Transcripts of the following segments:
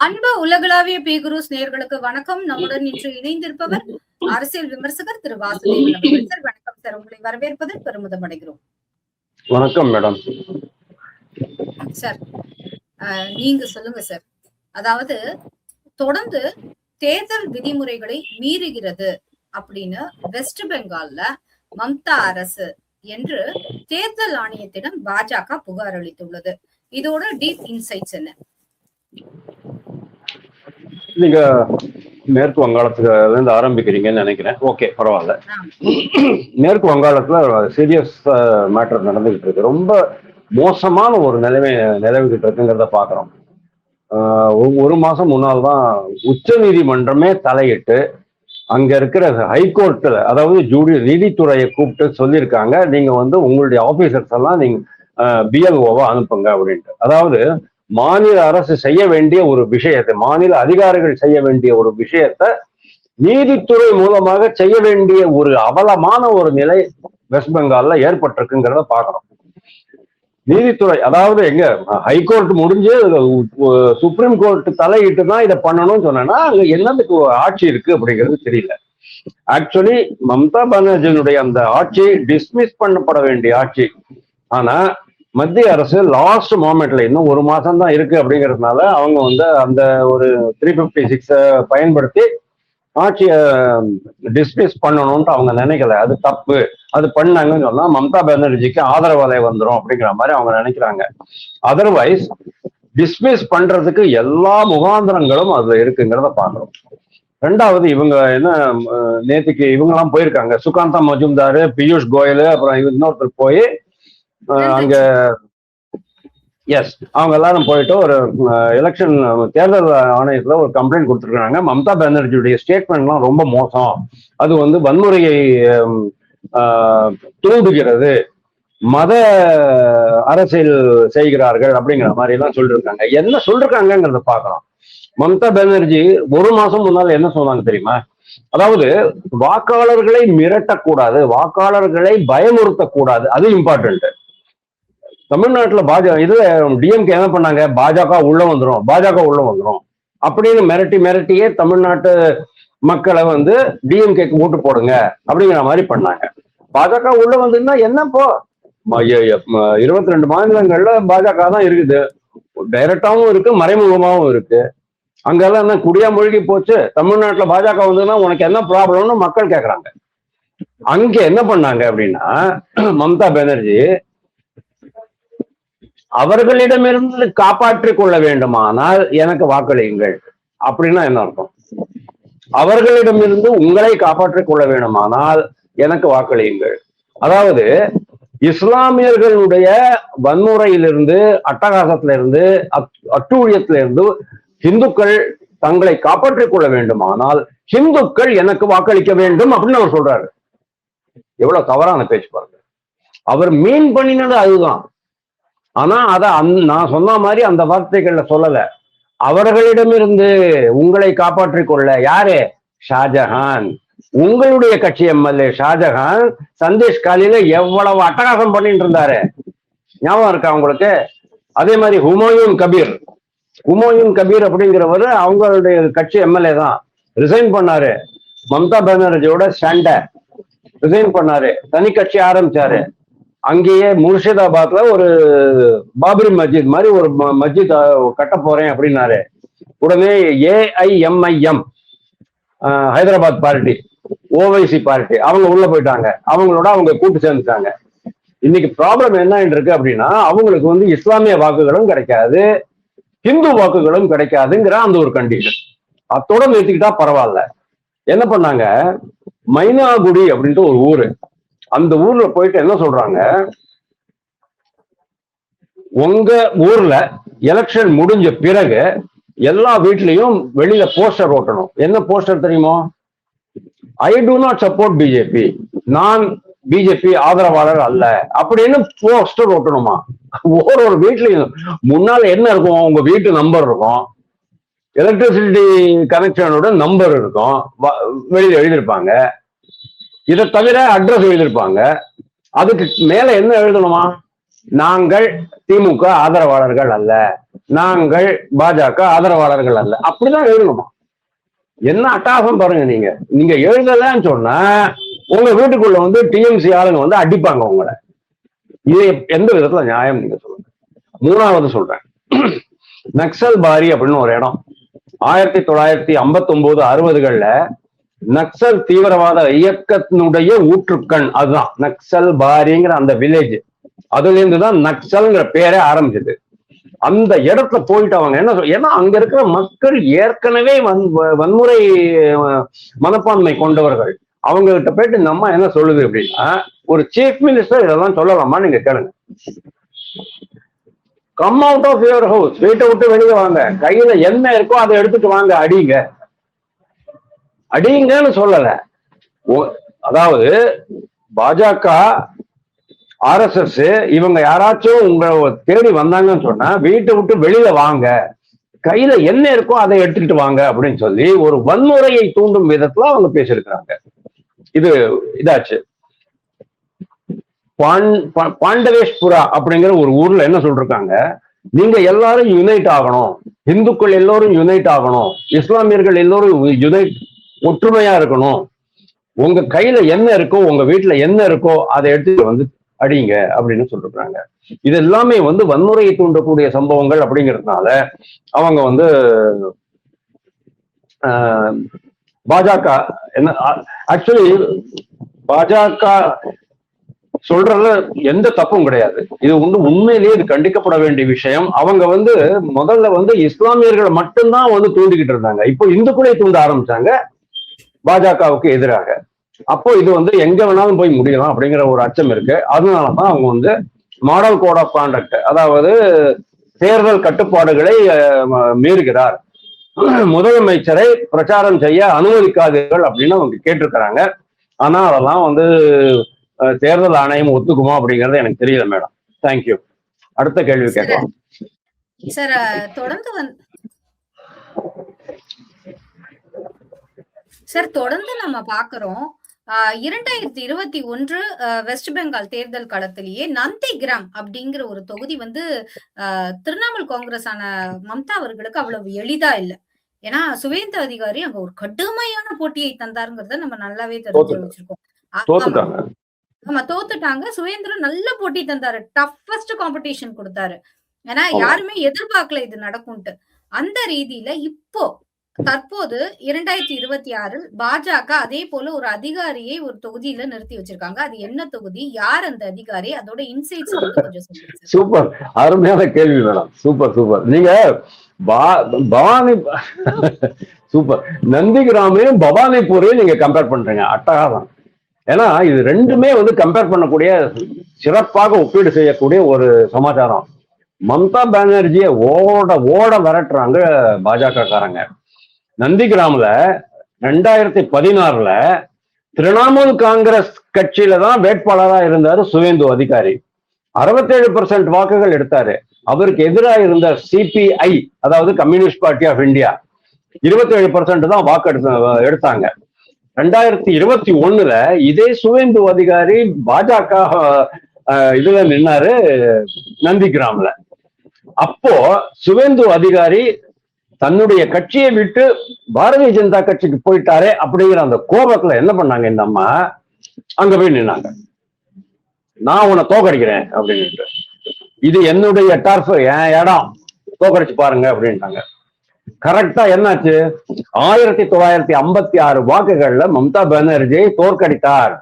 அன்பு உலகளாவிய பீகுருஸ் நேயர்களுக்கு வணக்கம். நம்முடன் இன்று இணைந்திருப்பவர் அரசியல் விமர்சகர் திரு வாசுதேவன் அவர்கள். சார் வணக்கம் சார், உங்களை வரவேற்பதில் பெருமிதம் அடைகிறோம். வணக்கம் மேடம். சார் நீங்க சொல்லுங்க சார். அதாவது தொடர்ந்து தேர்தல் விதிமுறைகளை மீறுகிறது அப்படின்னு வெஸ்ட் பெங்கால்ல மம்தா அரசு என்று தேர்தல் ஆணையத்திடம் பாஜக புகார் அளித்துள்ளது. இதோட டீப் இன்சைட்ஸ் என்ன? நீங்க மேற்கு வங்காளத்துல இருந்து ஆரம்பிக்கிறீங்கன்னு நினைக்கிறேன். ஓகே, பரவாயில்ல. மேற்கு வங்காளத்துல சீரியஸ் மேட்டர் நடந்துகிட்டு இருக்கு. ரொம்ப மோசமான ஒரு நிலைமை நிலவிக்கிட்டு இருக்குங்கிறத பாக்குறோம். ஒரு மாசம் முன்னால் தான் உச்ச நீதிமன்றமே தலையிட்டு அங்க இருக்கிற ஹைகோர்ட்ல, அதாவது நீதித்துறையை கூப்பிட்டு சொல்லியிருக்காங்க, நீங்க உங்களுடைய ஆபீசர்ஸ் எல்லாம் நீங்க பிஎல்ஓவா அனுப்புங்க அப்படின்ட்டு. அதாவது மாநில அரசு செய்ய வேண்டிய ஒரு விஷயத்தை, மாநில அதிகாரிகள் செய்ய வேண்டிய ஒரு விஷயத்தை நீதித்துறை மூலமாக செய்ய வேண்டிய ஒரு அவலமான ஒரு நிலை வெஸ்ட் பெங்கால்ல ஏற்பட்டிருக்குங்கிறத பாக்குறோம். நீதித்துறை, அதாவது எங்க ஹைகோர்ட் முடிஞ்சு சுப்ரீம் கோர்ட் தலையிட்டு தான் இதை பண்ணணும்னு சொன்னா அங்க என்னதுக்கு ஆட்சி இருக்கு அப்படிங்கிறது தெரியல. ஆக்சுவலி மம்தா பானர்ஜியினுடைய அந்த ஆட்சி டிஸ்மிஸ் பண்ணப்பட வேண்டிய ஆட்சி. ஆனா மத்திய அரசு லாஸ்ட் மொமெண்ட்ல இன்னும் ஒரு மாசம் தான் இருக்கு அப்படிங்கிறதுனால அவங்க அந்த ஒரு 356 பயன்படுத்தி ஆட்சியை டிஸ்மிஸ் பண்ணணும்ட்டு அவங்க நினைக்கல. அது தப்பு. அது பண்ணாங்கன்னு சொன்னா மம்தா பானர்ஜிக்கு ஆதரவு அலை வந்துடும் அப்படிங்கிற மாதிரி அவங்க நினைக்கிறாங்க. அதர்வைஸ் டிஸ்மிஸ் பண்றதுக்கு எல்லா முகாந்திரங்களும் அதுல இருக்குங்கிறத பாக்குறோம். ரெண்டாவது, இவங்க நேற்றுக்கு இவங்கெல்லாம் போயிருக்காங்க, சுகாந்தா மஜும்தார், பியூஷ் கோயல், அப்புறம் இன்னொருத்தர் போய் அங்க அவங்க எல்லாரும் போயிட்டு ஒரு எலெக்ஷன் தேர்தல் ஆணையத்துல ஒரு கம்ப்ளைண்ட் கொடுத்துருக்காங்க. மம்தா பானர்ஜியுடைய ஸ்டேட்மெண்ட்லாம் ரொம்ப மோசம், அது வன்முறையை தூண்டுகிறது, மத அரசியல் செய்கிறார்கள் அப்படிங்கிற மாதிரி எல்லாம் சொல்லிருக்காங்க. என்ன சொல்லிருக்காங்கிறத பாக்கலாம். மம்தா பானர்ஜி ஒரு மாசம் முன்னால் என்ன சொன்னாங்க தெரியுமா? அதாவது வாக்காளர்களை மிரட்டக்கூடாது, வாக்காளர்களை பயமுறுத்தக்கூடாது, அது இம்பார்ட்டன்ட். தமிழ்நாட்டுல டிஎம்கே என்ன பண்ணாங்க? பாஜக உள்ள வந்துரும் அப்படின்னு மிரட்டியே தமிழ்நாட்டு மக்களை டிஎம்கேக்கு ஓட்டு போடுங்க அப்படிங்கிற மாதிரி பண்ணாங்க. பாஜக உள்ள வந்துன்னா என்னப்போ 22 மாநிலங்கள்ல பாஜக தான் இருக்குது. டைரக்டாவும் இருக்கு, மறைமுகமாவும் இருக்கு. அங்கெல்லாம் என்ன குடியா மூழ்கி போச்சு? தமிழ்நாட்டுல பாஜக வந்ததுன்னா உனக்கு என்ன ப்ராப்ளம்னு மக்கள் கேட்கறாங்க. அங்க என்ன பண்ணாங்க அப்படின்னா, மம்தா பானர்ஜி அவர்களிடமிருந்து காப்பாற்றிக் கொள்ள வேண்டுமானால் எனக்கு வாக்களியுங்கள் அப்படின்னா என்ன அர்த்தம்? அவர்களிடமிருந்து உங்களை காப்பாற்றிக் கொள்ள வேண்டுமானால் எனக்கு வாக்களியுங்கள். அதாவது இஸ்லாமியர்களுடைய வன்முறையிலிருந்து, அட்டகாசத்திலிருந்து, அட்டூழியத்திலிருந்து இந்துக்கள் தங்களை காப்பாற்றிக் கொள்ள வேண்டுமானால் இந்துக்கள் எனக்கு வாக்களிக்க வேண்டும் அப்படின்னு அவர் சொல்றாரு. எவ்வளவு தவறான பேச்சு பாருங்க. அவர் மீன் பண்ணினது அதுதான். ஆனா நான் சொன்ன மாதிரி அந்த வார்த்தைகள்ல சொல்லல. அவர்களிடமிருந்து உங்களை காப்பாற்றிக் கொள்ள யாரு? ஷாஜஹான், உங்களுடைய கட்சி எம்எல்ஏ ஷாஜஹான் சந்தேஷ் காலில எவ்வளவு அட்டகாசம் பண்ணிட்டு இருந்தாரு, ஞாபகம் இருக்கா உங்களுக்கு? அதே மாதிரி ஹுமாயூன் கபீர் அப்படிங்கிறவரு அவங்களுடைய கட்சி எம்எல்ஏ தான். ரிசைன் பண்ணாரு, மம்தா பானர்ஜியோட ஸ்டாண்ட ரிசைன் பண்ணாரு, தனி கட்சி ஆரம்பிச்சாரு. அங்கேயே முர்ஷிதாபாத்ல ஒரு பாபரி மஸ்ஜித் மாதிரி ஒரு மஸ்ஜித் கட்ட போறேன் அப்படின்னாரு. உடனே AIMIM Hyderabad party, Owaisi party அவங்க உள்ள போயிட்டாங்க. அவங்களோட அவங்க கூட்டு சேர்ந்துட்டாங்க. இன்னைக்கு ப்ராப்ளம் என்ன இருக்கு அப்படின்னா, அவங்களுக்கு இஸ்லாமிய வாக்குகளும் கிடைக்காது, ஹிந்து வாக்குகளும் கிடைக்காதுங்கிற அந்த ஒரு கண்டிஷன். அத்தோட நிறுத்திக்கிட்டா பரவாயில்ல. என்ன பண்ணாங்க? மைனாகுடி அப்படின்ட்டு ஒரு ஊரு, அந்த ஊர்ல போயிட்டு என்ன சொல்றாங்க, உங்க ஊர்ல எலெக்ஷன் முடிஞ்ச பிறகு எல்லா வீட்லயும் வெளியில போஸ்டர் ஓட்டணும். என்ன போஸ்டர் தெரியுமோ? ஐ டு நாட் சப்போர்ட் பிஜேபி, நான் பிஜேபி ஆதரவாளர் அல்ல அப்படின்னு போஸ்டர் ஓட்டணுமா? ஒரு வீட்லயும் முன்னால என்ன இருக்கும்? உங்க வீட்டு நம்பர் இருக்கும், எலக்ட்ரிசிட்டி கனெக்ஷனோட நம்பர் இருக்கும், வெளியில எழுதியிருப்பாங்க. இதை தவிர அட்ரஸ் எழுதியிருப்பாங்க. அதுக்கு மேல என்ன எழுதணுமா? நாங்கள் திமுக ஆதரவாளர்கள் அல்ல, நாங்கள் பாஜக ஆதரவாளர்கள் அல்ல, அப்படிதான் எழுதணுமா? என்ன அட்டகாசம் பாருங்க. நீங்க எழுதலன்னு சொன்னா உங்க வீட்டுக்குள்ள வந்து டிஎம்சி ஆளுங்க வந்து அடிப்பாங்க உங்களை. இது எந்த விதத்துல நியாயம் நீங்க சொல்லுங்க. மூணாவது சொல்றேன், நக்சல் பாரி அப்படின்னு ஒரு இடம் 1959 60கள்ல நக்சல் தீவிரவாத இயக்கத்தினுடைய ஊற்றுக்கண் அதுதான் நக்சல் பாரிங்கிற அந்த வில்லேஜ். அதுல இருந்துதான் நக்சல்ங்கிற பேரே ஆரம்பிச்சது. அந்த இடத்துல போயிட்டு அவங்க என்ன ஏன்னா அங்க இருக்கிற மக்கள் ஏற்கனவே வன்முறை மனப்பான்மை கொண்டவர்கள். அவங்க கிட்ட போயிட்டு இந்த அம்மா என்ன சொல்லுது அப்படின்னா, ஒரு சீஃப் மினிஸ்டர் இதெல்லாம் சொல்லலாமா? நீங்க கேளுங்க. Come out of your house, வீட்டை விட்டு வெளியே வாங்க, கையில என்ன இருக்கோ அதை எடுத்துட்டு வாங்க, அடிங்க அடிங்கன்னு சொல்லல. அதாவது பாஜக RSS இவங்க யாராச்சும் உங்களை தேடி வந்தாங்கன்னு சொன்னா வீட்டை விட்டு வெளியில வாங்க, கையில என்ன இருக்கோ அதை எடுத்துக்கிட்டு வாங்க அப்படின்னு சொல்லி ஒரு வன்முறையை தூண்டும் விதத்துல அவங்க பேசியிருக்கிறாங்க. இதாச்சு. பாண்டவேஷ்புரா அப்படிங்கிற ஒரு ஊர்ல என்ன சொல்றாங்க, நீங்க எல்லாரும் யுனைட் ஆகணும், இந்துக்கள் எல்லோரும் யுனைட் ஆகணும், இஸ்லாமியர்கள் எல்லோரும் ஒற்றுமையா இருக்கணும், உங்க கையில என்ன இருக்கோ உங்க வீட்டுல என்ன இருக்கோ அதை எடுத்துட்டு வந்து அடிங்க அப்படின்னு சொல்றாங்க. இது எல்லாமே வந்து வன்முறையை தூண்டக்கூடிய சம்பவங்கள் அப்படிங்கிறதுனால அவங்க வந்து பாஜக என்ன ஆக்சுவலி பாஜக சொல்றதுல எந்த தப்பும் கிடையாது. இது உண்மையிலேயே இது கண்டிக்கப்பட வேண்டிய விஷயம். அவங்க வந்து முதல்ல வந்து இஸ்லாமியர்களை மட்டும்தான் வந்து தூண்டிக்கிட்டு இருந்தாங்க. இப்போ இந்துக்களே தூண்ட ஆரம்பிச்சாங்க பாஜகவுக்கு எதிராக. அப்போ இது வந்து எங்க வேணாலும் போய் முடியலாம் அப்படிங்கிற ஒரு அச்சம் இருக்கு. அதனாலதான் அவங்க வந்து மாடல் கோட் ஆஃப் கான்டக்ட், அதாவது தேர்தல் கட்டுப்பாடுகளை மீறுகிறார், முதலமைச்சரை பிரச்சாரம் செய்ய அனுமதிக்காதீர்கள் அப்படின்னு அவங்க கேட்டிருக்கிறாங்க. ஆனா அதெல்லாம் வந்து தேர்தல் ஆணையம் ஒத்துக்குமா அப்படிங்கறது எனக்கு தெரியல மேடம். தேங்க்யூ. அடுத்த கேள்வி கேட்கலாம் சார். தொடர்ந்து நம்ம பாக்குறோம் 2021 வெஸ்ட் பெங்கால் தேர்தல் களத்திலேயே நந்திகிராம் அப்படிங்கிற ஒரு தொகுதி வந்து திரிணாமுல் காங்கிரஸான மம்தா அவர்களுக்கு அவ்வளவு எளிதா இல்லை. ஏன்னா சுவேந்து அதிகாரி அங்க ஒரு கடுமையான போட்டியை தந்தாருங்கிறத நம்ம நல்லாவே தெரிஞ்சு வச்சிருக்கோம். ஆமா, தோத்துட்டாங்க. சுவேந்திரன் நல்ல போட்டி தந்தாரு, டஃபஸ்ட் காம்படிஷன் கொடுத்தாரு. ஏன்னா யாருமே எதிர்பார்க்கல இது நடக்கும்ட்டு. அந்த ரீதியில இப்போ தற்போது 2026 பாஜக அதே போல ஒரு அதிகாரியை ஒரு தொகுதியில நிறுத்தி வச்சிருக்காங்க. அது என்ன தொகுதி, யார் அந்த அதிகாரி, அதோட இன்சைட்ஸ் கொஞ்சம் சொல்லுங்க. சூப்பர், அருமையான கேள்வி மேடம். Super super. நீங்க பவானி சூப்பர், நந்திகிராமையும் பவானிபூரையும் நீங்க கம்பேர் பண்றீங்க, அட்டகாசம். ஏன்னா இது ரெண்டுமே வந்து கம்பேர் பண்ணக்கூடிய, சிறப்பாக ஒப்பீடு செய்யக்கூடிய ஒரு சமாச்சாரம். மம்தா பானர்ஜியை ஓட ஓட விரட்டுறாங்க பாஜக காரங்க. நந்திகிராம்ல 2016 திரிணாமுல் காங்கிரஸ் கட்சியில தான் வேட்பாளரா இருந்தாரு சுவேந்து அதிகாரி. 67% வாக்குகள் எடுத்தாரு. அவருக்கு எதிராக இருந்த CPI, அதாவது கம்யூனிஸ்ட் பார்ட்டி ஆஃப் இந்தியா, 27% தான் வாக்கு எடுத்தாங்க. 2021 இதே சுவேந்து அதிகாரி பாஜக இதுல நின்னாரு நந்திகிராம்ல. அப்போ சுவேந்து அதிகாரி தன்னுடைய கட்சியை விட்டு பாரதிய ஜனதா கட்சிக்கு போயிட்டாரே அப்படிங்கிற அந்த கோபத்துல என்ன பண்ணாங்க, இந்த அம்மா அங்க போய் நின்னாங்க, நான் உன்னை தோக்கடிக்கிறேன் அப்படின்ட்டு, இது என்னுடைய டர்ஃப், என் இடம், தோக்கடிச்சு பாருங்க அப்படின்ட்டாங்க. கரெக்டா என்னாச்சு, 1956 வாக்குகள்ல மம்தா பானர்ஜியை தோற்கடித்தார்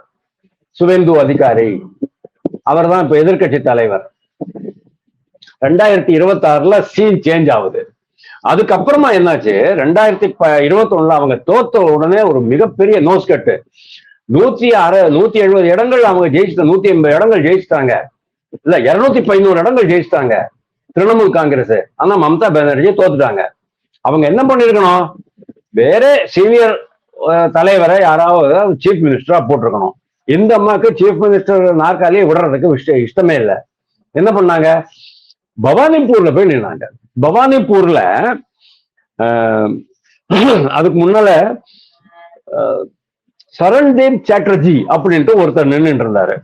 சுவேந்து அதிகாரி. அவர் தான் இப்ப எதிர்கட்சி தலைவர். 2026 சீன் சேஞ்ச் ஆகுது. அதுக்கப்புறமா என்னாச்சு, 2021 அவங்க தோத்த உடனே ஒரு மிகப்பெரிய நோஸ்கட்டு. 170 இடங்கள் அவங்க ஜெயிச்சுட்டாங்க, 180 இடங்கள் ஜெயிச்சுட்டாங்க, இல்ல 211 இடங்கள் ஜெயிச்சுட்டாங்க திரிணாமுல் காங்கிரஸ். ஆனா மம்தா பானர்ஜி தோத்துட்டாங்க. அவங்க என்ன பண்ணிருக்கணும், வேற சீனியர் தலைவரை யாராவது சீஃப் மினிஸ்டரா போட்டிருக்கணும். இந்த அம்மாவுக்கு சீஃப் மினிஸ்டர் நாற்காலியை விடுறதுக்கு இஷ்டமே இல்லை. என்ன பண்ணாங்க, பவானிபூர்ல போய் நின்னாங்க. பவானிபூர்ல அதுக்கு முன்னால சரண்தேவ் சாட்டர்ஜி அப்படின்ட்டு ஒருத்தர் நின்றுட்டு இருந்தாரு.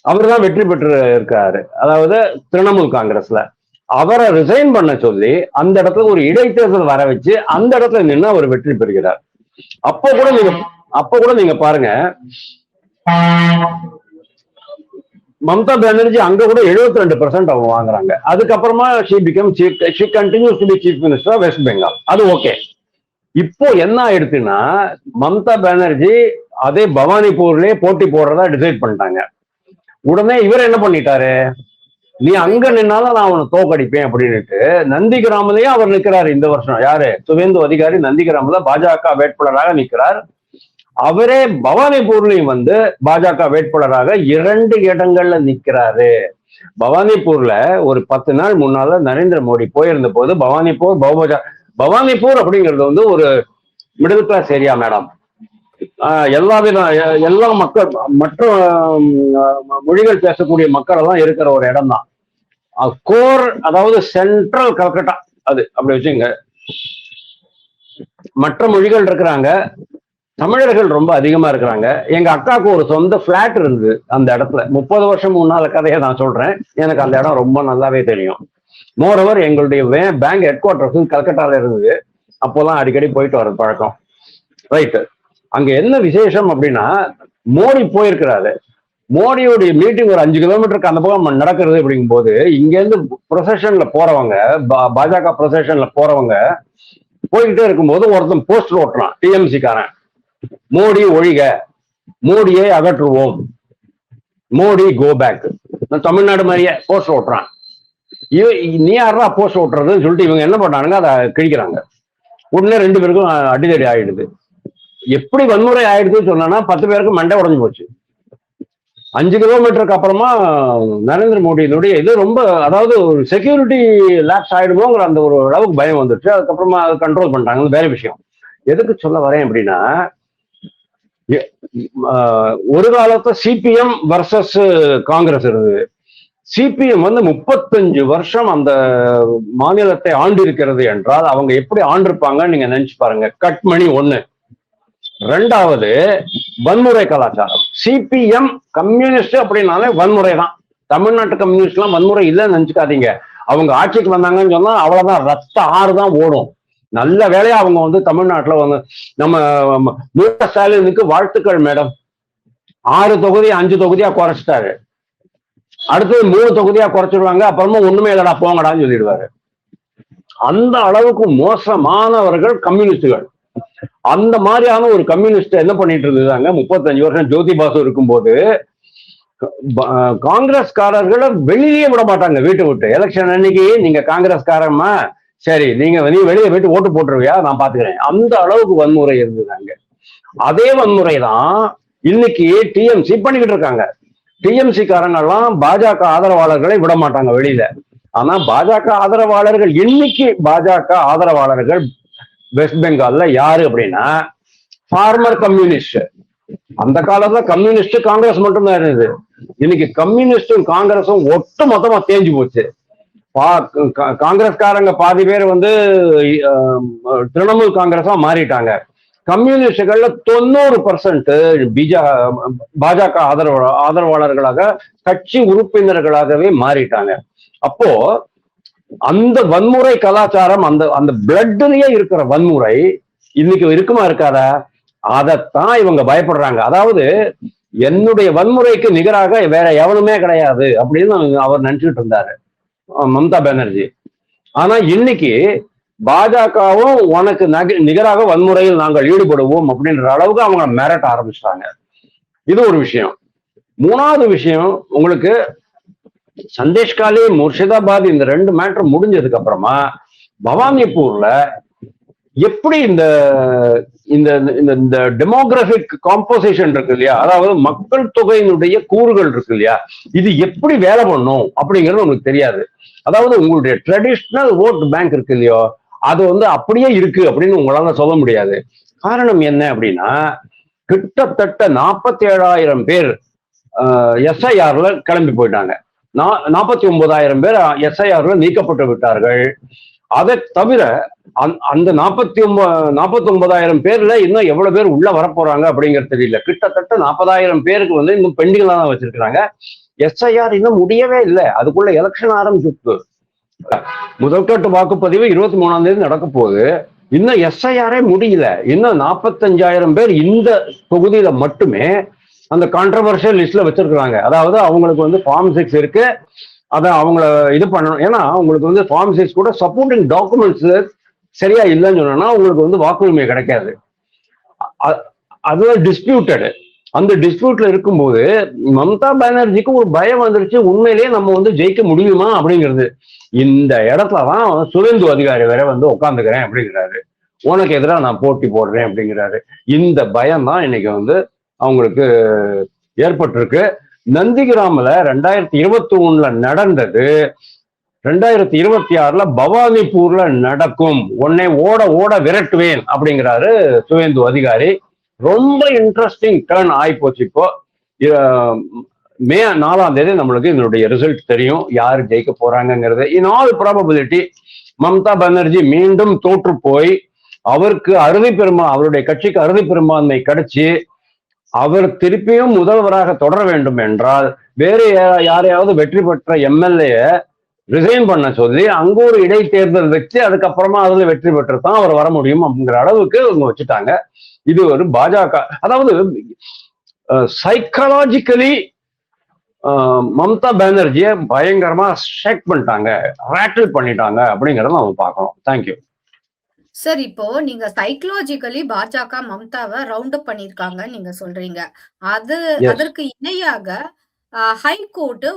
அவர் தான் வெற்றி பெற்று இருக்காரு, அதாவது திரிணாமுல் காங்கிரஸ்ல. அவரை ரிசைன் பண்ண சொல்லி அந்த இடத்துல ஒரு இடைத்தேர்தல் வர வச்சு அந்த இடத்துல நின்று அவர் வெற்றி பெறுகிறார். அப்ப கூட நீங்க பாருங்க, மம்தா பானர்ஜி அங்க கூட 72% அவங்க வாங்குறாங்க. அதுக்கப்புறமா she continues to be chief minister of west Bengal. அது ஓகே. இப்போ என்ன ஆயிடுச்சுன்னா, மம்தா பானர்ஜி அதே பவானிபூர்லயே போட்டி போடுறதா டிசைட் பண்ணிட்டாங்க. உடனே இவர் என்ன பண்ணிட்டாரு, நீ அங்க நின்னாலும் நான் அவனை தோக்கடிப்பேன் அப்படின்னுட்டு நந்திகிராமலயே அவர் நிக்கிறாரு இந்த வருஷம். யாரு? சுவேந்து அதிகாரி நந்திகிராமல பாஜக வேட்பாளராக நிக்கிறார். அவரே பவானிபூர்லயும் வந்து பாஜக வேட்பாளராக 2 இடங்கள்ல நிக்கிறாரு. பவானிபூர்ல ஒரு 10 நாள் முன்னால நரேந்திர மோடி போயிருந்த போது பவானிபூர் அப்படிங்கிறது வந்து ஒரு மிடில் கிளாஸ் ஏரியா மேடம். எல்லா மக்கள் மற்ற மொழிகள் பேசக்கூடிய மக்கள் எல்லாம் இருக்கிற ஒரு இடம் தான். கோர், அதாவது சென்ட்ரல் கல்கட்டா, அது அப்படி வச்சுங்க. மற்ற மொழிகள் இருக்கிறாங்க, தமிழர்கள் ரொம்ப அதிகமா இருக்கிறாங்க. எங்க அக்காவுக்கு ஒரு சொந்த பிளாட் இருந்தது அந்த இடத்துல. 30 வருஷம் முன்னால கதையை நான் சொல்றேன். எனக்கு அந்த இடம் ரொம்ப நல்லாவே தெரியும். மோரோவர் எங்களுடைய பேங்க் ஹெட் குவார்டர்ஸ் கல்கட்டால இருந்தது. அப்போலாம் அடிக்கடி போயிட்டு வர பழக்கம். ரைட்டு. அங்க என்ன விசேஷம் அப்படின்னா, மோடி போயிருக்கிறாரு. மோடியோடைய மீட்டிங் ஒரு 5 கிலோமீட்டருக்கு அந்த பக்கம் நடக்கிறது. அப்படிங்கும் போது இங்க இருந்து ப்ரொசஷன்ல போறவங்க, பாஜக ப்ரொசஷன்ல போறவங்க போய்கிட்டே இருக்கும்போது ஒருத்தன் போஸ்டர் ஓட்டுறான், டிஎம்சி காரன். மோடி ஒழிக, மோடியை அகற்றுவோம், மோடி கோ பேக். தமிழ்நாடு மாதிரியே போஸ்டர் ஓட்டுறான். நீ யாரா போஸ்டர் ஓட்டுறதுன்னு சொல்லிட்டு இவங்க என்ன பண்ணானுங்க, அதை கிழிக்கிறாங்க. உடனே 2 பேருக்கும் அடிதடி ஆயிடுது. எப்படி வன்முறை ஆயிடுதுன்னு சொன்னா 10 பேருக்கு மண்டை உடஞ்சு போச்சு. 5 கிலோமீட்டருக்கு அப்புறமா நரேந்திர மோடியினுடைய இது ரொம்ப, அதாவது ஒரு செக்யூரிட்டி லேப்ஸ் ஆயிடுமோங்கிற அந்த ஒரு அளவுக்கு பயம் வந்துருச்சு. அதுக்கப்புறமா அதை கண்ட்ரோல் பண்ணிட்டாங்க. வேற விஷயம். எதுக்கு சொல்ல வரேன் அப்படின்னா, ஒரு காலத்துல சிபிஎம் வர்சஸ் காங்கிரஸ் இருந்தது. சிபிஎம் வந்து 35 வருஷம் அந்த மாநிலத்தை ஆண்டு இருக்கிறது என்றால் அவங்க எப்படி ஆண்டிருப்பாங்கன்னு நீங்க நினைச்சு பாருங்க. கட்மணி 1. 2வது வன்முறை கலாச்சாரம். சிபிஎம் கம்யூனிஸ்ட் அப்படின்னாலே வன்முறை தான். தமிழ்நாட்டு கம்யூனிஸ்ட் எல்லாம் வன்முறை இல்லைன்னு நினைச்சுக்காதீங்க. அவங்க ஆட்சிக்கு வந்தாங்கன்னு சொன்னா அவ்வளவுதான், ரத்த ஆறு தான் ஓடும். நல்ல வேலையா அவங்க வந்து தமிழ்நாட்டுல வந்து நம்ம மு.க. ஸ்டாலினுக்கு வாழ்த்துக்கள் மேடம். 6 தொகுதி 5 தொகுதியா குறைச்சிட்டாரு. அடுத்தது 3 தொகுதியா குறைச்சிடுவாங்க. அப்புறமா ஒண்ணுமே இல்லடா போங்கடான்னு சொல்லிடுவாரு. அந்த அளவுக்கு மோசமானவர்கள் கம்யூனிஸ்டுகள். அந்த மாதிரியான ஒரு கம்யூனிஸ்ட் என்ன பண்ணிட்டு இருந்ததாங்க 35 வருஷம் ஜோதி பாசு இருக்கும்போது, காங்கிரஸ்காரர்களை வெளியே விட மாட்டாங்க வீட்டை விட்டு. எலெக்ஷன் அன்னைக்கு நீங்க காங்கிரஸ்காரமா, சரி நீ வெளியே போயிட்டு ஓட்டு போட்டுருவியா, நான் பாத்துக்கிறேன். அந்த அளவுக்கு வன்முறை இருந்ததாங்க. அதே வன்முறை தான் இன்னைக்கு டிஎம்சி பண்ணிக்கிட்டு இருக்காங்க. டிஎம்சி காரங்கெல்லாம் பாஜக ஆதரவாளர்களை விட மாட்டாங்க வெளியில. ஆனா பாஜக ஆதரவாளர்கள், இன்னைக்கு பாஜக ஆதரவாளர்கள் வெஸ்ட் பெங்கால்ல யாரு அப்படின்னா ஃபார்மர் கம்யூனிஸ்ட். அந்த காலத்துல கம்யூனிஸ்ட் காங்கிரஸ் மட்டும்தான் இருந்தது. இன்னைக்கு கம்யூனிஸ்டும் காங்கிரஸும் ஒட்டு மொத்தமா தேஞ்சு போச்சு. காங்கிரஸ்காரங்க பாதி பேர் வந்து திரிணாமுல் காங்கிரஸா மாறிட்டாங்க. கம்யூனிஸ்டுகள்ல 90% பாஜக ஆதரவாளர்களாக, கட்சி உறுப்பினர்களாகவே மாறிட்டாங்க. அப்போ அந்த வன்முறை கலாச்சாரம், அந்த பிளட்லயே இருக்கிற வன்முறை இன்னைக்கு இருக்குமா இருக்காதா? அதைத்தான் இவங்க பயப்படுறாங்க. அதாவது என்னுடைய வன்முறைக்கு நிகராக வேற எவனுமே கிடையாது அப்படின்னு அவர் நினைச்சுட்டு இருந்தாரு மம்தா பானர்ஜி. ஆனா இன்னைக்கு பாஜகவும் உனக்கு நிகராக வன்முறையில் நாங்கள் ஈடுபடுவோம் அப்படின்ற அளவுக்கு அவங்க மிரட்ட ஆரம்பிச்சிட்டாங்க. இது ஒரு விஷயம். 3வது விஷயம், உங்களுக்கு சந்தேஷ்காலி, முர்ஷிதாபாத் இந்த 2 மேட்டர் முடிஞ்சதுக்கு அப்புறமா பவானிபூர்ல எப்படி இந்த இந்த டெமோகிராபிக் காம்போசிஷன் இருக்கு இல்லையா, அதாவது மக்கள் தொகையினுடைய கூறுகள் இருக்கு இல்லையா, இது எப்படி வேலை பண்ணும் அப்படிங்கிறது உங்களுக்கு தெரியாது. அதாவது உங்களுடைய ட்ரெடிஷ்னல் ஓட் பேங்க் இருக்கு இல்லையோ, அது வந்து அப்படியே இருக்கு அப்படின்னு உங்களால சொல்ல முடியாது. காரணம் என்ன அப்படின்னா, கிட்டத்தட்ட 47,000 பேர் எஸ்ஐஆர்ல கிளம்பி போயிட்டாங்க. 49,000 பேர் எஸ்ஐஆர்ல நீக்கப்பட்டு விட்டார்கள். அதை தவிர அந்த 49,000 பேர்ல இன்னும் எவ்வளவு பேர் உள்ள வரப்போறாங்க அப்படிங்கிறது தெரியல. கிட்டத்தட்ட 40,000 பேருக்கு வந்து இன்னும் பெண்டிங்ல தான் வச்சிருக்கிறாங்க. எஸ்ஐஆர் இன்னும் முடியவே இல்லை, அதுக்குள்ள எலெக்ஷன் ஆரம்பிச்சு. முதல்கட்டு வாக்குப்பதிவு 23ஆம் தேதி நடக்க போகுது. இன்னும் எஸ்ஐஆரே முடியல. இன்னும் 45,000 பேர் இந்த தொகுதியில மட்டுமே அந்த கான்ட்ரவர்ஷியல் லிஸ்ட்ல வச்சிருக்காங்க. அதாவது அவங்களுக்கு வந்து ஃபார்ம் 6 இருக்கு, அதை அவங்கள இது பண்ணணும். ஏன்னா உங்களுக்கு வந்து ஃபார்ம் 6 கூட சப்போர்ட்டிங் டாக்குமெண்ட்ஸ் சரியா இல்லைன்னு சொன்னா உங்களுக்கு வந்து வாக்குரிமை கிடைக்காது. அது டிஸ்பியூட்டடு. அந்த டிஸ்பியூட்ல இருக்கும்போது மம்தா பானர்ஜிக்கு ஒரு பயம் வந்துருச்சு, உண்மையிலேயே நம்ம வந்து ஜெயிக்க முடியுமா அப்படிங்கிறது. இந்த இடத்துலதான் சுவேந்து அதிகாரி வேற வந்து உட்காந்துக்கிறேன் அப்படிங்கிறாரு, உனக்கு எதிராக நான் போட்டி போடுறேன் அப்படிங்கிறாரு. இந்த பயம் தான் இன்னைக்கு வந்து அவங்களுக்கு ஏற்பட்டிருக்கு. நந்திகிராமில் 2021 நடந்தது 2026 பவானிபூர்ல நடக்கும், உன்னை ஓட ஓட விரட்டுவேன் அப்படிங்கிறாரு சுவேந்து அதிகாரி. ரொம்ப இன்ட்ரெஸ்டிங் டர்ன் ஆயிப்போச்சு. இப்போ மே 4ஆம் தேதி நம்மளுக்கு இதனுடைய ரிசல்ட் தெரியும், யாரு ஜெயிக்க போறாங்கிறது. In all probability Mamata Banerjee மீண்டும் தோற்று போய் அவருக்கு அவருடைய கட்சிக்கு அறுதி பெரும்பான்மை கிடைச்சி அவர் திருப்பியும் முதல்வராக தொடர வேண்டும் என்றால் வேறு யாரையாவது வெற்றி பெற்ற எம்எல்ஏ ரிசைன் பண்ண சொல்லி அங்க ஒரு இடைத்தேர்தல் வச்சு அதுக்கப்புறமா அதுல வெற்றி பெற்று தான் அவர் வர முடியும் அப்படிங்கிற அளவுக்கு அவங்க வச்சுட்டாங்க. இது ஒரு பாஜக, அதாவது சைக்காலஜிக்கலி மம்தா பானர்ஜியை பயங்கரமா ஷேக் பண்ணிட்டாங்க, ரேட்டில் பண்ணிட்டாங்க அப்படிங்கறத நம்ம பார்க்கணும். Thank you sir. இப்போ நீங்க சைக்கலாஜிக்கலி பாஜக மம்தாவை ரவுண்ட் அப் பண்ணிருக்காங்க நீங்க சொல்றீங்க. அதற்கு இணையாக ஹைகோர்ட்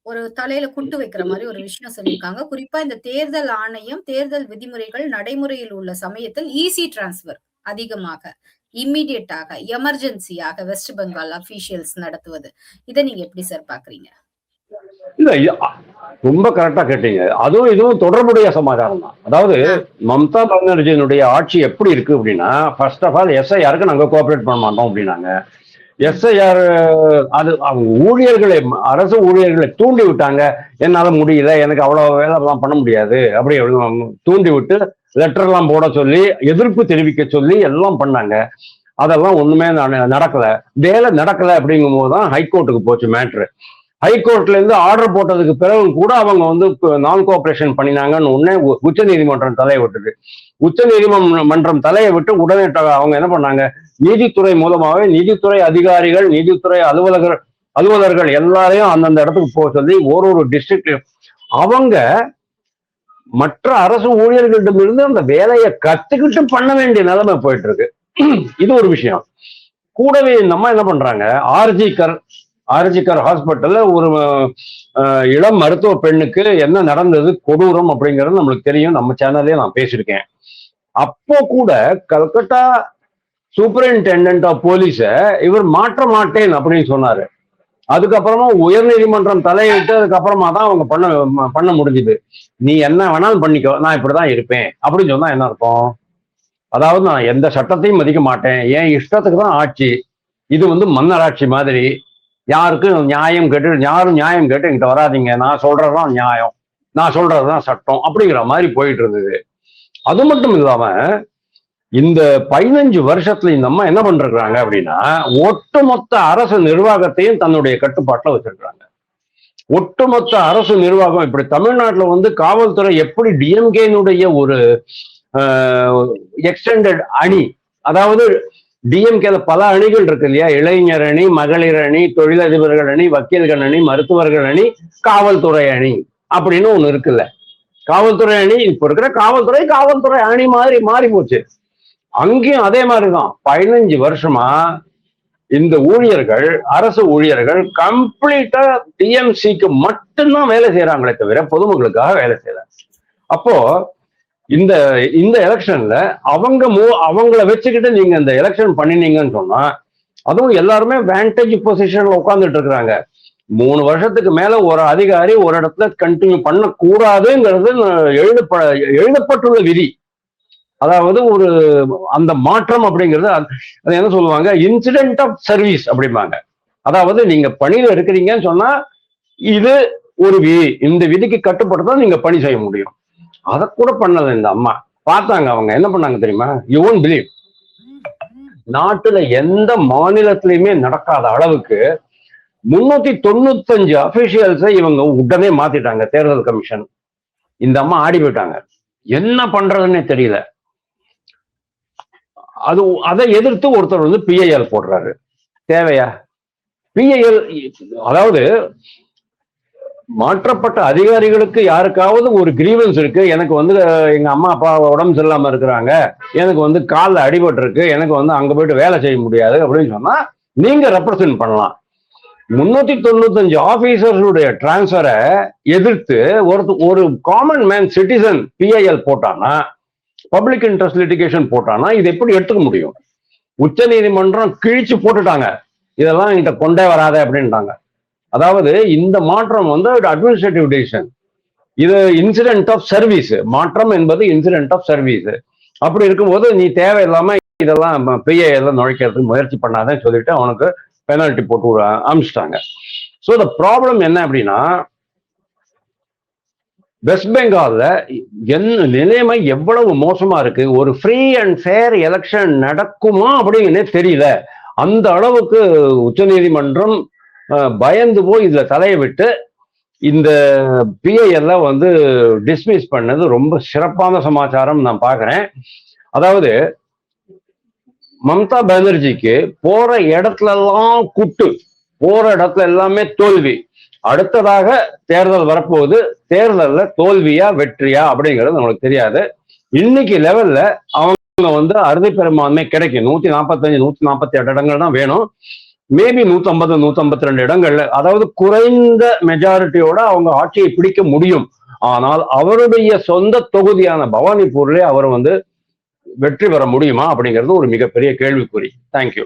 ஒரு தலையில குட்டு வைக்கிற மாதிரி ஒரு விஷயம் சொல்லியிருக்காங்க. குறிப்பா இந்த தேர்தல் ஆணையம் தேர்தல் விதிமுறைகள் நடைமுறையில் உள்ள சமயத்தில் ஈஸி டிரான்ஸ்பர் அதிகமாக இம்மிடியட்டாக எமர்ஜென்சியாக வெஸ்ட் பெங்கால் அபிஷியல்ஸ் நடத்துவது, இதை நீங்க எப்படி சார் பாக்குறீங்க? இல்ல, ரொம்ப கரெக்டா கேட்டீங்க. அதுவும் இதுவும் தொடர்புடைய சமாச்சாரம் தான். அதாவது மம்தா பானர்ஜியினுடைய ஆட்சி எப்படி இருக்கு அப்படின்னா, ஃபர்ஸ்ட் ஆஃப் ஆல் எஸ்ஐஆருக்கு நாங்க கோஆபரேட் பண்ண மாட்டோம் அப்படின்னாங்க. எஸ்ஐஆர் அது அவங்க ஊழியர்களை, அரசு ஊழியர்களை தூண்டி விட்டாங்க. என்னால முடியல, எனக்கு அவ்வளவு வேலை எல்லாம் பண்ண முடியாது அப்படி தூண்டி விட்டு லெட்டர் எல்லாம் போட சொல்லி எதிர்ப்பு தெரிவிக்க சொல்லி எல்லாம் பண்ணாங்க. அதெல்லாம் ஒண்ணுமே நடக்கல. வேலை நடக்கல அப்படிங்கும் போதுதான் ஹைகோர்ட்டுக்கு போச்சு மேட்ரு. ஹைகோர்ட்ல இருந்து ஆர்டர் போட்டதுக்கு பிறகு கூட அவங்க வந்து நான் கோஆபரேஷன் பண்ணினாங்கன்னு உடனே உச்ச நீதிமன்றம் தலையை விட்டுது. உச்ச நீதிமன்றம் தலையை விட்டு உடனே அவங்க என்ன பண்ணாங்க, நீதித்துறை மூலமாவே நீதித்துறை அதிகாரிகள், நீதித்துறை அலுவலர்கள் எல்லாரையும் அந்தந்த இடத்துக்கு போக சொல்லி ஒரு டிஸ்ட்ரிக்ட்லயும் அவங்க மற்ற அரசு ஊழியர்களிடமிருந்து அந்த வேலையை கத்துக்கிட்டு பண்ண வேண்டிய நிலைமை போயிட்டு இருக்கு. இது ஒரு விஷயம். கூடவே நம்ம என்ன பண்றாங்க, ஆர்ஜிகர் ஹாஸ்பிட்டல்ல ஒரு இளம் மருத்துவ பெண்ணுக்கு என்ன நடந்தது கொடூரம் அப்படிங்கிறது நம்மளுக்கு தெரியும், நம்ம சேனல்லே நான் பேசியிருக்கேன். அப்போ கூட கல்கட்டா சூப்பரிண்டெண்டன்ட் ஆஃப் போலீஸ இவர் மாற்ற மாட்டேன் அப்படின்னு சொன்னாரு. அதுக்கப்புறமா உயர் நீதிமன்றம் தலையிட்டு அதுக்கப்புறமா தான் அவங்க பண்ண முடிஞ்சுது. நீ என்ன வேணாலும் பண்ணிக்கோ, நான் இப்படிதான் இருப்பேன் அப்படின்னு சொன்னா என்ன அர்த்தம்? அதாவது நான் எந்த சட்டத்தையும் மதிக்க மாட்டேன், என் இஷ்டத்துக்கு தான் ஆட்சி. இது வந்து மன்னராட்சி மாதிரி. யாருக்கும் நியாயம் கேட்டு என்கிட்ட வராதிங்க, நான் சொல்றதுதான் நியாயம், நான் சொல்றதுதான் சட்டம் அப்படிங்கிற மாதிரி போயிட்டு இருந்தது. அது மட்டும் இல்லாம இந்த 15 வருஷத்துல இந்த அம்மா என்ன பண்றாங்க அப்படின்னா, ஒட்டுமொத்த அரசு நிர்வாகத்தையும் தன்னுடைய கட்டுப்பாட்டுல வச்சிருக்காங்க. ஒட்டுமொத்த அரசு நிர்வாகம் இப்படி தமிழ்நாட்டுல வந்து காவல்துறை எப்படி டிஎம்கேனுடைய ஒரு எக்ஸ்டெண்டட் அணி, அதாவது டிஎம்கேல பல அணிகள் இருக்கு இல்லையா, இளைஞர் அணி, மகளிர் அணி, தொழிலதிபர்கள் அணி, வக்கீல்கள் அணி, மருத்துவர்கள் அணி, காவல்துறை அணி அப்படின்னு ஒண்ணு இருக்குல்ல. காவல்துறை அணி இப்ப இருக்கிற காவல்துறை அணி மாதிரி மாறி போச்சு. அங்கேயும் அதே மாதிரிதான் 15 வருஷமா இந்த ஊழியர்கள், அரசு ஊழியர்கள் கம்ப்ளீட்டா டிஎம்சிக்கு மட்டும்தான் வேலை செய்யறாங்களே தவிர பொதுமக்களுக்காக வேலை செய்யல. அப்போ இந்த எலெக்ஷன்ல அவங்கள வச்சுக்கிட்டு நீங்க இந்த எலெக்ஷன் பண்ணினீங்கன்னு சொன்னா, அதுவும் எல்லாருமே வேண்டேஜ் பொசிஷன்ல உட்கார்ந்துட்டு இருக்கிறாங்க. 3 வருஷத்துக்கு மேல ஒரு அதிகாரி ஒரு இடத்துல கண்டினியூ பண்ணக்கூடாதுங்கிறது எழுதப்பட்டுள்ள விதி. அதாவது ஒரு அந்த மாற்றம் அப்படிங்கிறது அது என்ன சொல்லுவாங்க, இன்சிடென்ட் ஆஃப் சர்வீஸ் அப்படிம்பாங்க. அதாவது நீங்க பணியில இருக்கிறீங்கன்னு சொன்னா இது ஒரு விதி, இந்த விதிக்கு கட்டுப்பட்டு தான் நீங்க பணி செய்ய முடியும். அதை கூட பண்ணல இந்த அம்மா. பார்த்தாங்க அவங்க என்ன பண்ணாங்க தெரியுமா, யூ ஒன்ட் பிலீவ், நாட்டுல எந்த மாநிலத்திலையுமே நடக்காத அளவுக்கு 395 அபிஷியல்ஸை இவங்க உடனே மாத்திட்டாங்க தேர்தல் கமிஷன். இந்த அம்மா ஆடி போயிட்டாங்க. என்ன பண்றதுன்னே தெரியல. அதை எதிர்த்து ஒருத்தர் வந்து பிஐஎல் போடுறாரு. தேவையா? பிஐஎல் அதாவது மாற்றப்பட்ட அதிகாரிகளுக்கு யாருக்காவது ஒரு கிரீவன்ஸ் இருக்கு, எனக்கு வந்து எங்க அம்மா அப்பா உடம்பு சரியில்லாம இருக்கிறாங்க, எனக்கு வந்து காலில் அடிபட்டு இருக்கு, எனக்கு வந்து அங்க போயிட்டு வேலை செய்ய முடியாது அப்படின்னு சொன்னா நீங்க ரெப்ரசென்ட் பண்ணலாம். 395 ஆபீசர்ஸுடைய டிரான்ஸ்பரை எதிர்த்து ஒரு காமன் மேன் சிட்டிசன் பிஐஎல் போட்டானா, பப்ளிக் இன்ட்ரெஸ்ட் லிட்டிகேஷன் போட்டானா இது எப்படி எடுத்துக்க முடியும்? உச்ச நீதிமன்றம் கிழிச்சு போட்டுட்டாங்க, இதெல்லாம் என்கிட்ட கொண்டே வராத அப்படின்ட்டாங்க. அதாவது இந்த மாற்றம் வந்து அட்மினிஸ்ட்ரேட்டிவ் டிசிஷன், இது இன்சிடென்ட் ஆஃப் சர்வீஸ். மாற்றம் என்பது இன்சிடென்ட் ஆஃப் சர்வீஸ். அப்படி இருக்கும்போது நீ தேவையில்லாம இதெல்லாம் பிஐஎல் நுழைக்கிறதுக்கு முயற்சி பண்ணாதேன்னு சொல்லிட்டு அவனுக்கு பெனால்டி போட்டு அனுப்பிச்சிட்டாங்க. ஸோ த ப்ராப்ளம் என்ன அப்படின்னா, வெஸ்ட் பெங்கால்ல நிலைமை எவ்வளவு மோசமா இருக்கு. ஒரு ஃப்ரீ அண்ட் ஃபேர் எலெக்ஷன் நடக்குமா அப்படின்னே தெரியல. அந்த அளவுக்கு உச்சநீதிமன்றம் பயந்து போய் இதுல தலையை விட்டு இந்த பிஐஎல்ல வந்து டிஸ்மிஸ் பண்ணது ரொம்ப சிறப்பான சமாச்சாரம் நான் பாக்குறேன். அதாவது மம்தா பானர்ஜிக்கு போற இடத்துல எல்லாம் குட்டு, போற இடத்துல எல்லாமே தோல்வி. அடுத்ததாக தேர்தல் வரப்போகுது, தேர்தல்ல தோல்வியா வெற்றியா அப்படிங்கிறது நம்மளுக்கு தெரியாது. இன்னைக்கு லெவல்ல அவங்க வந்து அறுதி பெரும்பான்மை கிடைக்கும். 145 148 இடங்கள் தான் வேணும். மேபி 150 152 இடங்கள்ல, அதாவது குறைந்த மெஜாரிட்டியோட அவங்க ஆட்சியை பிடிக்க முடியும். ஆனால் அவருடைய சொந்த தொகுதியான பவானிபூர்ல அவர் வந்து வெற்றி பெற முடியுமா அப்படிங்கிறது ஒரு மிகப்பெரிய கேள்விக்குறி. தேங்க்யூ.